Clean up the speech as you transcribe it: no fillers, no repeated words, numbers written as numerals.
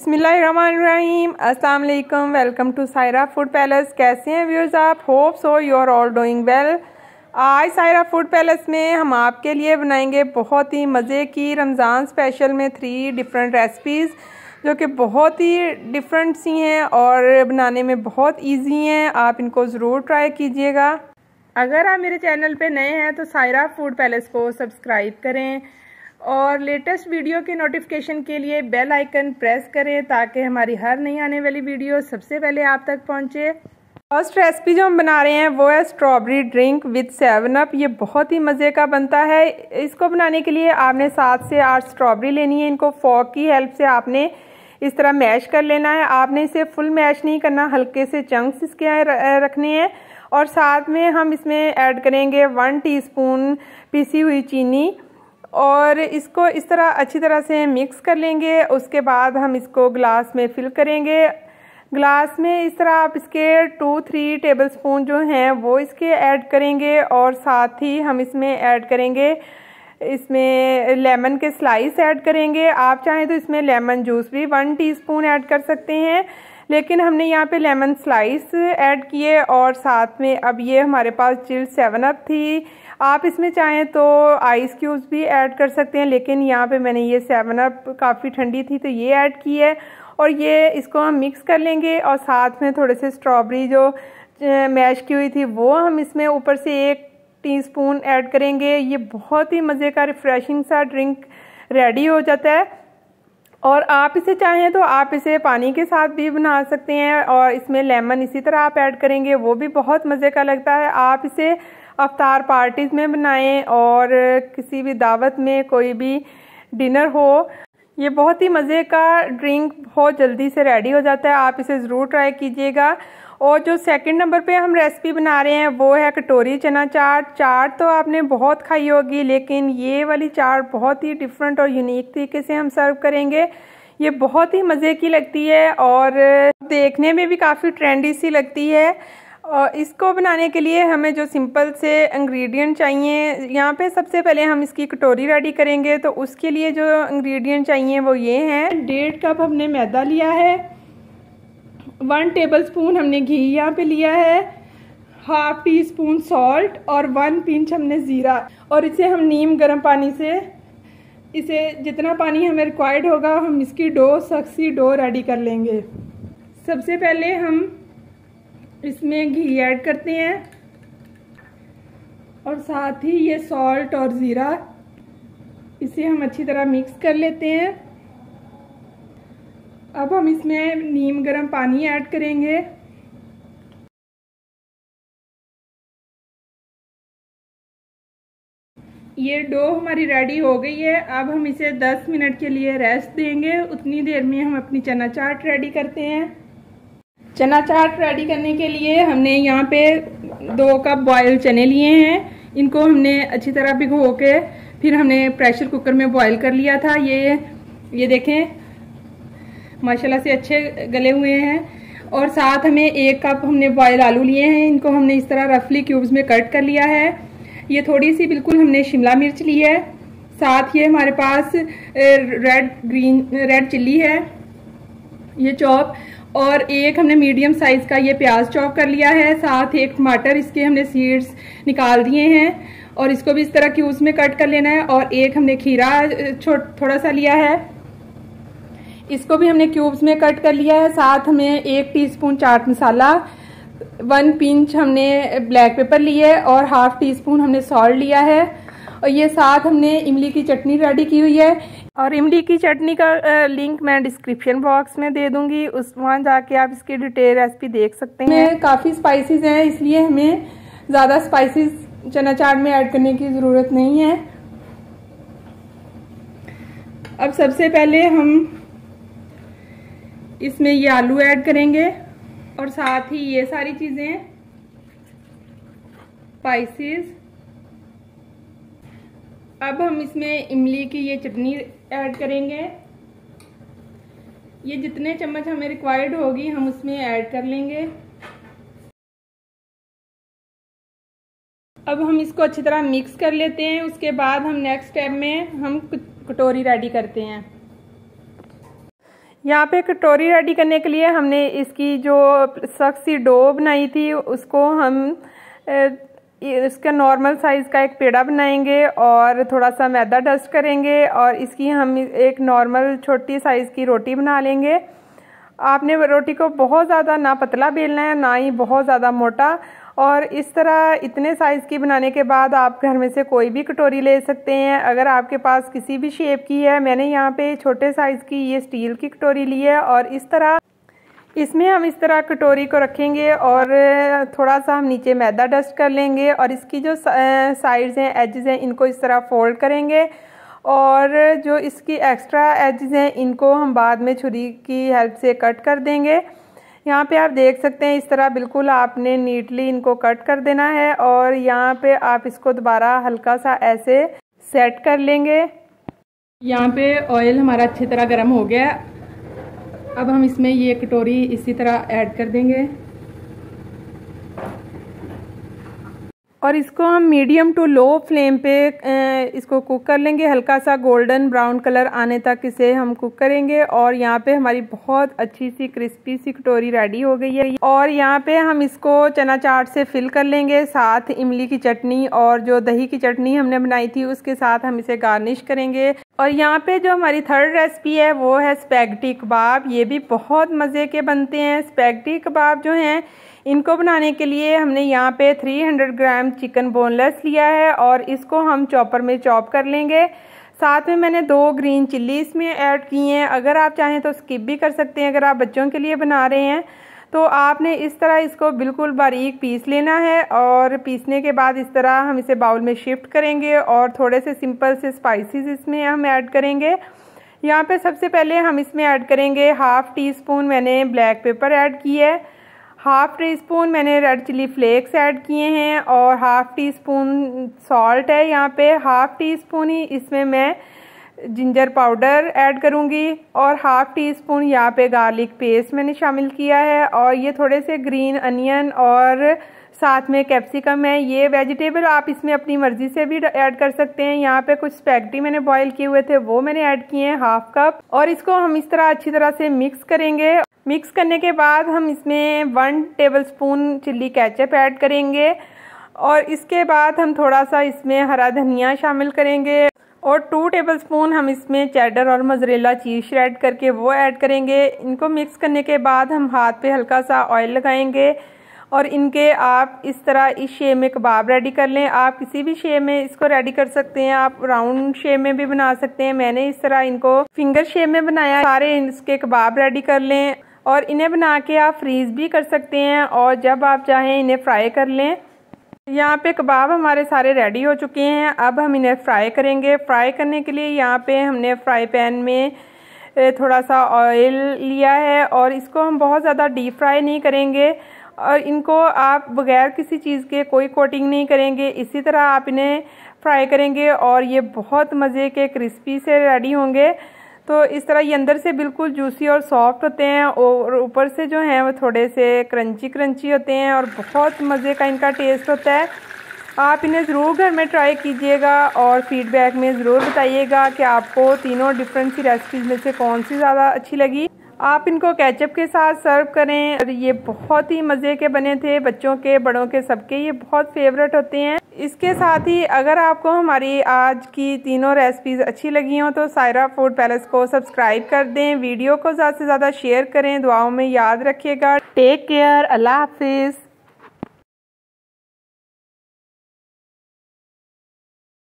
बिस्मिल्लाहिर्रहमानिर्रहीम। अस्सलाम वालेकुम। Welcome to Saira food palace. कैसे हैं व्यूअर्स आप? Hope so you are all doing well. आज सायरा फूड पैलेस में हम आपके लिए बनाएंगे बहुत ही मज़े की रमज़ान स्पेशल में 3 डिफरेंट रेसिपीज़ जो कि बहुत ही डिफरेंट सी हैं और बनाने में बहुत ईजी हैं। आप इनको ज़रूर ट्राई कीजिएगा। अगर आप मेरे चैनल पे नए हैं तो सायरा फूड पैलेस को सब्सक्राइब करें और लेटेस्ट वीडियो के नोटिफिकेशन के लिए बेल आइकन प्रेस करें ताकि हमारी हर नई आने वाली वीडियो सबसे पहले आप तक पहुंचे। फर्स्ट रेसिपी जो हम बना रहे हैं वो है स्ट्रॉबेरी ड्रिंक विद 7 अप। ये बहुत ही मज़े का बनता है। इसको बनाने के लिए आपने 7 से 8 स्ट्रॉबेरी लेनी है। इनको फॉर्क की हेल्प से आपने इस तरह मैश कर लेना है। आपने इसे फुल मैश नहीं करना, हल्के से चंक्स इसके रखने हैं। और साथ में हम इसमें ऐड करेंगे 1 टीस्पून पिसी हुई चीनी और इसको इस तरह अच्छी तरह से मिक्स कर लेंगे। उसके बाद हम इसको ग्लास में फिल करेंगे। ग्लास में इस तरह आप इसके 2-3 टेबलस्पून जो हैं वो इसके ऐड करेंगे और साथ ही हम इसमें ऐड करेंगे, इसमें लेमन के स्लाइस ऐड करेंगे। आप चाहें तो इसमें लेमन जूस भी 1 टीस्पून ऐड कर सकते हैं, लेकिन हमने यहाँ पे लेमन स्लाइस ऐड किए। और साथ में अब ये हमारे पास चिल्ड 7 अप थी। आप इसमें चाहें तो आइस क्यूब्स भी ऐड कर सकते हैं, लेकिन यहाँ पे मैंने ये 7 अप काफ़ी ठंडी थी तो ये ऐड की है। और ये इसको हम मिक्स कर लेंगे और साथ में थोड़े से स्ट्रॉबेरी जो मैश की हुई थी वो हम इसमें ऊपर से 1 टीस्पून ऐड करेंगे। ये बहुत ही मज़े का रिफ़्रेशिंग सा ड्रिंक रेडी हो जाता है। और आप इसे चाहें तो आप इसे पानी के साथ भी बना सकते हैं और इसमें लेमन इसी तरह आप ऐड करेंगे, वो भी बहुत मज़े का लगता है। आप इसे अफ्तार पार्टीज़ में बनाएं और किसी भी दावत में कोई भी डिनर हो। ये बहुत ही मज़े का ड्रिंक बहुत जल्दी से रेडी हो जाता है। आप इसे ज़रूर ट्राई कीजिएगा। और जो सेकंड नंबर पे हम रेसिपी बना रहे हैं वो है कटोरी चना चाट। चाट तो आपने बहुत खाई होगी, लेकिन ये वाली चाट बहुत ही डिफरेंट और यूनिक तरीके से हम सर्व करेंगे। ये बहुत ही मज़े की लगती है और देखने में भी काफ़ी ट्रेंडी सी लगती है। और इसको बनाने के लिए हमें जो सिंपल से इंग्रेडिएंट चाहिए, यहाँ पे सबसे पहले हम इसकी कटोरी रेडी करेंगे। तो उसके लिए जो इंग्रेडिएंट चाहिए वो ये हैं। 1.5 कप हमने मैदा लिया है, 1 टेबलस्पून हमने घी यहाँ पे लिया है, 1/2 टीस्पून सॉल्ट और 1 पिंच हमने ज़ीरा। और इसे हम नीम गर्म पानी से, इसे जितना पानी हमें रिक्वायर्ड होगा हम इसकी सख्त सी डो रेडी कर लेंगे। सबसे पहले हम इसमें घी ऐड करते हैं और साथ ही ये सॉल्ट और ज़ीरा, इसे हम अच्छी तरह मिक्स कर लेते हैं। अब हम इसमें नीम गर्म पानी ऐड करेंगे। ये डो हमारी रेडी हो गई है। अब हम इसे 10 मिनट के लिए रेस्ट देंगे। उतनी देर में हम अपनी चना चाट रेडी करते हैं। चना चाट रेडी करने के लिए हमने यहाँ पे 2 कप बॉयल चने लिए हैं। इनको हमने अच्छी तरह भिगो के फिर हमने प्रेशर कुकर में बॉयल कर लिया था। ये देखें माशाल्लाह से अच्छे गले हुए हैं। और साथ हमें 1 कप हमने बॉयल आलू लिए हैं। इनको हमने इस तरह रफली क्यूब्स में कट कर लिया है। ये थोड़ी सी बिल्कुल हमने शिमला मिर्च ली है। साथ ये हमारे पास रेड चिल्ली है, ये चॉप। और 1 हमने मीडियम साइज का ये प्याज चॉप कर लिया है। साथ 1 टमाटर, इसके हमने सीड्स निकाल दिए हैं और इसको भी इस तरह क्यूब्स में कट कर लेना है। और 1 हमने खीरा थोड़ा सा लिया है, इसको भी हमने क्यूब्स में कट कर लिया है। साथ हमें 1 टीस्पून चाट मसाला, 1 पिंच हमने ब्लैक पेपर लिए और 1/2 टीस्पून हमने सॉल्ट लिया है। और ये साथ हमने इमली की चटनी रेडी की हुई है। और इमली की चटनी का लिंक मैं डिस्क्रिप्शन बॉक्स में दे दूंगी, वहाँ जाके आप इसकी डिटेल रेसिपी देख सकते हैं। काफ़ी स्पाइसेस हैं, इसलिए हमें ज़्यादा स्पाइसेस चना चाट में ऐड करने की ज़रूरत नहीं है। अब सबसे पहले हम इसमें ये आलू ऐड करेंगे और साथ ही ये सारी चीज़ें, स्पाइसेस। अब हम इसमें इमली की ये चटनी ऐड करेंगे। ये जितने चम्मच हमें रिक्वायर्ड होगी हम उसमें ऐड कर लेंगे। अब हम इसको अच्छी तरह मिक्स कर लेते हैं। उसके बाद हम नेक्स्ट स्टेप में हम कटोरी रेडी करते हैं। यहाँ पे कटोरी रेडी करने के लिए हमने इसकी जो सख्त सी डो बनाई थी उसको हम इसका नॉर्मल साइज़ का एक पेड़ा बनाएंगे और थोड़ा सा मैदा डस्ट करेंगे और इसकी हम एक नॉर्मल छोटी साइज़ की रोटी बना लेंगे। आपने रोटी को बहुत ज़्यादा ना पतला बेलना है ना ही बहुत ज़्यादा मोटा। और इस तरह इतने साइज़ की बनाने के बाद आप घर में से कोई भी कटोरी ले सकते हैं अगर आपके पास किसी भी शेप की है। मैंने यहाँ पे छोटे साइज़ की ये स्टील की कटोरी ली है और इस तरह इसमें हम इस तरह कटोरी को रखेंगे और थोड़ा सा हम नीचे मैदा डस्ट कर लेंगे और इसकी जो साइड्स हैं, एजेस हैं, इनको इस तरह फोल्ड करेंगे और जो इसकी एक्स्ट्रा एजेस हैं इनको हम बाद में छुरी की हेल्प से कट कर देंगे। यहाँ पे आप देख सकते हैं इस तरह बिल्कुल आपने नीटली इनको कट कर देना है और यहाँ पे आप इसको दोबारा हल्का सा ऐसे सेट कर लेंगे। यहाँ पे ऑयल हमारा अच्छी तरह गर्म हो गया। अब हम इसमें ये कटोरी इसी तरह ऐड कर देंगे और इसको हम मीडियम टू लो फ्लेम पे इसको कुक कर लेंगे। हल्का सा गोल्डन ब्राउन कलर आने तक इसे हम कुक करेंगे और यहाँ पे हमारी बहुत अच्छी सी क्रिस्पी सी कटोरी रेडी हो गई है। और यहाँ पे हम इसको चना चाट से फिल कर लेंगे, साथ इमली की चटनी और जो दही की चटनी हमने बनाई थी उसके साथ हम इसे गार्निश करेंगे। और यहाँ पे जो हमारी थर्ड रेसिपी है वो है स्पैगेटी कबाब। ये भी बहुत मज़े के बनते हैं। स्पैगेटी कबाब जो हैं इनको बनाने के लिए हमने यहाँ पे 300 ग्राम चिकन बोनलेस लिया है और इसको हम चॉपर में चॉप कर लेंगे। साथ में मैंने 2 ग्रीन चिल्ली इसमें ऐड की हैं। अगर आप चाहें तो स्किप भी कर सकते हैं। अगर आप बच्चों के लिए बना रहे हैं तो आपने इस तरह इसको बिल्कुल बारीक पीस लेना है और पीसने के बाद इस तरह हम इसे बाउल में शिफ्ट करेंगे और थोड़े से सिंपल से स्पाइसेस इसमें हम ऐड करेंगे। यहाँ पे सबसे पहले हम इसमें ऐड करेंगे 1/2 टीस्पून मैंने ब्लैक पेपर ऐड की है, 1/2 टीस्पून मैंने रेड चिली फ्लेक्स ऐड किए हैं और 1/2 टीस्पून सॉल्ट है। यहाँ पे 1/2 टीस्पून ही इसमें मैं जिंजर पाउडर ऐड करूँगी और 1/2 टीस्पून यहाँ पे गार्लिक पेस्ट मैंने शामिल किया है और ये थोड़े से ग्रीन अनियन और साथ में कैप्सिकम है। ये वेजिटेबल आप इसमें अपनी मर्जी से भी ऐड कर सकते हैं। यहाँ पे कुछ स्पैगेटी मैंने बॉईल किए हुए थे वो मैंने ऐड किए हैं 1/2 कप और इसको हम इस तरह अच्छी तरह से मिक्स करेंगे। मिक्स करने के बाद हम इसमें 1 टेबलस्पून चिल्ली केचप ऐड करेंगे और इसके बाद हम थोड़ा सा इसमें हरा धनिया शामिल करेंगे और 2 टेबलस्पून हम इसमें चेडर और मोज़रेला चीज़ श्रेड करके वो ऐड करेंगे। इनको मिक्स करने के बाद हम हाथ पे हल्का सा ऑयल लगाएंगे और इनके आप इस तरह इस शेप में कबाब रेडी कर लें। आप किसी भी शेप में इसको रेडी कर सकते हैं, आप राउंड शेप में भी बना सकते हैं। मैंने इस तरह इनको फिंगर शेप में बनाया। सारे इसके कबाब रेडी कर लें और इन्हें बना के आप फ्रीज भी कर सकते हैं और जब आप चाहें इन्हें फ्राई कर लें। यहाँ पे कबाब हमारे सारे रेडी हो चुके हैं। अब हम इन्हें फ्राई करेंगे। फ्राई करने के लिए यहाँ पे हमने फ्राई पैन में थोड़ा सा ऑयल लिया है और इसको हम बहुत ज़्यादा डीप फ्राई नहीं करेंगे और इनको आप बगैर किसी चीज़ के कोई कोटिंग नहीं करेंगे। इसी तरह आप इन्हें फ्राई करेंगे और ये बहुत मज़े के क्रिस्पी से रेडी होंगे। तो इस तरह ये अंदर से बिल्कुल जूसी और सॉफ्ट होते हैं और ऊपर से जो हैं वो थोड़े से क्रंची क्रंची होते हैं और बहुत मज़े का इनका टेस्ट होता है। आप इन्हें ज़रूर घर में ट्राई कीजिएगा और फीडबैक में ज़रूर बताइएगा कि आपको तीनों डिफरेंट सी रेसिपीज़ में से कौन सी ज़्यादा अच्छी लगी। आप इनको केचप के साथ सर्व करें और ये बहुत ही मज़े के बने थे। बच्चों के बड़ों के सबके ये बहुत फेवरेट होते हैं। इसके साथ ही अगर आपको हमारी आज की तीनों रेसिपीज़ अच्छी लगी हों तो सायरा फूड पैलेस को सब्सक्राइब कर दें, वीडियो को ज़्यादा से ज़्यादा शेयर करें, दुआओं में याद रखिएगा। टेक केयर, अल्लाह हाफिज़।